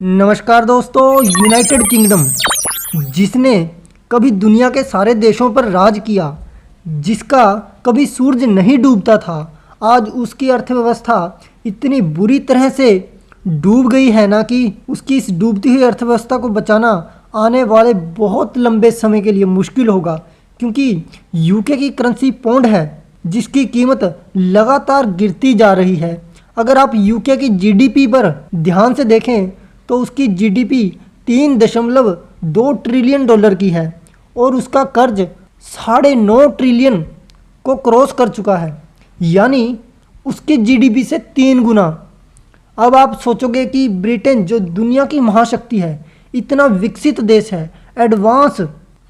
नमस्कार दोस्तों। United kingdom जिसने कभी दुनिया के सारे देशों पर राज किया, जिसका कभी सूरज नहीं डूबता था, आज उसकी अर्थव्यवस्था इतनी बुरी तरह से डूब गई है ना कि उसकी इस डूबती हुई अर्थव्यवस्था को बचाना आने वाले बहुत लंबे समय के लिए मुश्किल होगा। क्योंकि यूके की करेंसी पाउंड है, जिसकी कीमत लगातार गिरती जा रही है। अगर आप यूके की जीडीपी पर ध्यान से देखें तो उसकी जीडीपी 3.2 ट्रिलियन डॉलर की है और उसका कर्ज 9.5 ट्रिलियन को क्रॉस कर चुका है, यानी उसकी जीडीपी से 3 गुना। अब आप सोचोगे कि ब्रिटेन जो दुनिया की महाशक्ति है, इतना विकसित देश है, एडवांस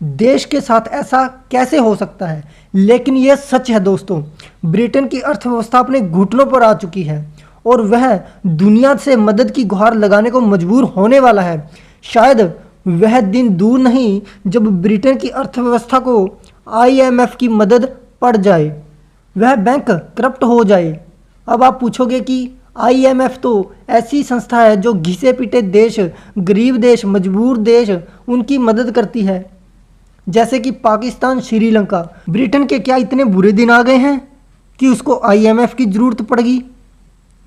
देश के साथ ऐसा कैसे हो सकता है? लेकिन यह सच है दोस्तों। ब्रिटेन की अर्थव्यवस्था अपने घुटनों पर आ चुकी है और वह दुनिया से मदद की गुहार लगाने को मजबूर होने वाला है। शायद वह दिन दूर नहीं जब ब्रिटेन की अर्थव्यवस्था को आईएमएफ की मदद पड़ जाए, वह बैंक करप्ट हो जाए। अब आप पूछोगे कि आईएमएफ तो ऐसी संस्था है जो घिसे पिटे देश, गरीब देश, मजबूर देश, उनकी मदद करती है, जैसे कि पाकिस्तान, श्रीलंका। ब्रिटेन के क्या इतने बुरे दिन आ गए हैं कि उसको आईएमएफ की ज़रूरत पड़ेगी?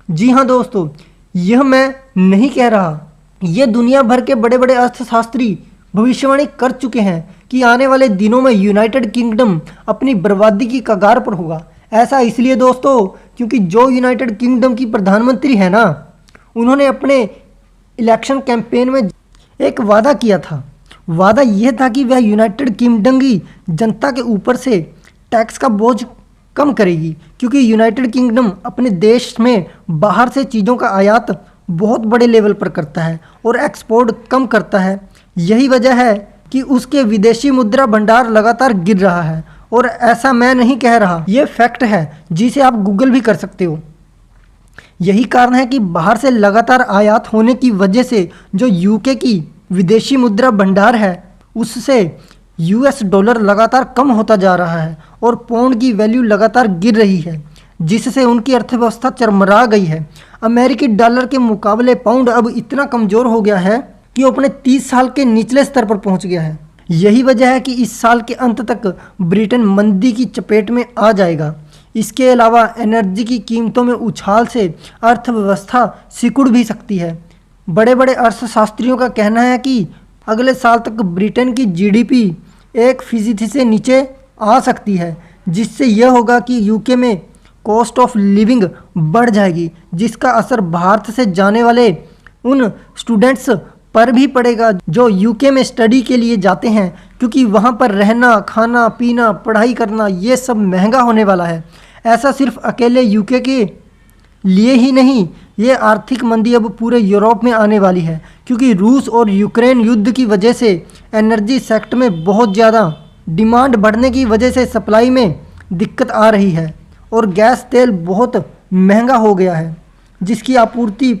जी हाँ दोस्तों, यह मैं नहीं कह रहा, यह दुनिया भर के बड़े बड़े अर्थशास्त्री भविष्यवाणी कर चुके हैं कि आने वाले दिनों में यूनाइटेड किंगडम अपनी बर्बादी की कगार पर होगा। ऐसा इसलिए दोस्तों क्योंकि जो यूनाइटेड किंगडम की प्रधानमंत्री है ना, उन्होंने अपने इलेक्शन कैंपेन में एक वादा किया था। वादा यह था कि वह यूनाइटेड किंगडम की जनता के ऊपर से टैक्स का बोझ कम करेगी, क्योंकि यूनाइटेड किंगडम अपने देश में बाहर से चीज़ों का आयात बहुत बड़े लेवल पर करता है और एक्सपोर्ट कम करता है। यही वजह है कि उसके विदेशी मुद्रा भंडार लगातार गिर रहा है। और ऐसा मैं नहीं कह रहा, ये फैक्ट है जिसे आप गूगल भी कर सकते हो। यही कारण है कि बाहर से लगातार आयात होने की वजह से जो यूके की विदेशी मुद्रा भंडार है, उससे यूएस डॉलर लगातार कम होता जा रहा है और पाउंड की वैल्यू लगातार गिर रही है, जिससे उनकी अर्थव्यवस्था चरमरा गई है। अमेरिकी डॉलर के मुकाबले पाउंड अब इतना कमज़ोर हो गया है कि वो अपने 30 साल के निचले स्तर पर पहुंच गया है। यही वजह है कि इस साल के अंत तक ब्रिटेन मंदी की चपेट में आ जाएगा। इसके अलावा एनर्जी की कीमतों में उछाल से अर्थव्यवस्था सिकुड़ भी सकती है। बड़े बड़े अर्थशास्त्रियों का कहना है कि अगले साल तक ब्रिटेन की जीडीपी 1% से नीचे आ सकती है, जिससे यह होगा कि यूके में कॉस्ट ऑफ लिविंग बढ़ जाएगी, जिसका असर भारत से जाने वाले उन स्टूडेंट्स पर भी पड़ेगा जो यूके में स्टडी के लिए जाते हैं, क्योंकि वहाँ पर रहना, खाना पीना, पढ़ाई करना, ये सब महंगा होने वाला है। ऐसा सिर्फ अकेले यूके के लिए ही नहीं, ये आर्थिक मंदी अब पूरे यूरोप में आने वाली है, क्योंकि रूस और यूक्रेन युद्ध की वजह से एनर्जी सेक्टर में बहुत ज़्यादा डिमांड बढ़ने की वजह से सप्लाई में दिक्कत आ रही है और गैस तेल बहुत महंगा हो गया है, जिसकी आपूर्ति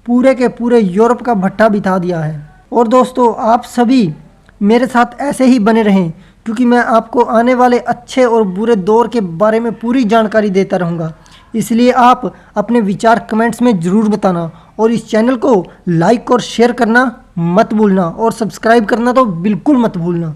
पूरे के पूरे यूरोप का भट्टा बिठा दिया है। और दोस्तों, आप सभी मेरे साथ ऐसे ही बने रहें, क्योंकि मैं आपको आने वाले अच्छे और बुरे दौर के बारे में पूरी जानकारी देता रहूँगा। इसलिए आप अपने विचार कमेंट्स में ज़रूर बताना और इस चैनल को लाइक और शेयर करना मत भूलना और सब्सक्राइब करना तो बिल्कुल मत भूलना।